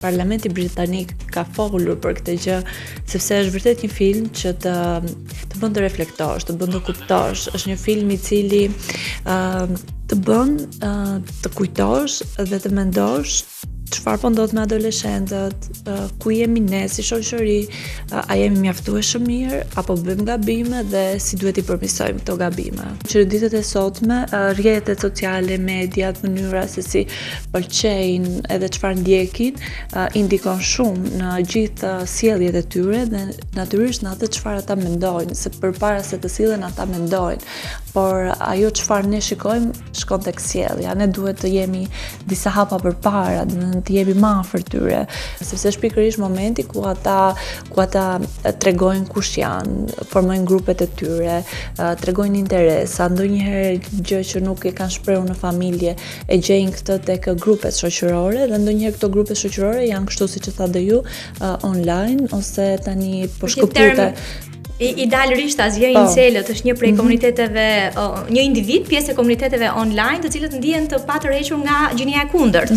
Parlamenti britanik ka folur për këtë gjë, sepse është vërtet një film që të bën të reflektosh, të bën të kuptosh. Është një film i cili të bën të kujtosh dhe të mendosh çfarë po ndodh me adoleshentët, ku jemi ne si shoqëri, a jemi mjaftueshëm mirë apo bëjmë gabime dhe si duhet i përmirësojmë këto gabime. Që ditët e sotme, rrjetet sociale, mediat, mënyra se si pëlqejnë edhe çfarë ndjekin, indikon shumë në gjithë sjelljet e tyre dhe natyrisht në atë çfarë ata mendojnë, se përpara se të sillen ata mendojnë, por ajo çfarë ne shikojmë shkon tek sjellja. Ne duhet të jemi disa hapa përpara, të jemi më afër tyre, sepse është pikërisht momenti ku ata tregojnë kush janë, formojnë grupet e tyre, tregojnë interesa, ndonjëherë gjë që nuk e kanë shprehur në familje, e gjejnë këtë tek grupet shoqërore dhe ndonjëherë këto grupe shoqërore janë kështu siç e thatë ju, online ose tani po shkëpute. Idealisht Azia Incelët është një prej komuniteteve, një individ, pjesë e komuniteteve online, të cilët ndihen të patërhequr nga gjinia e kundërt.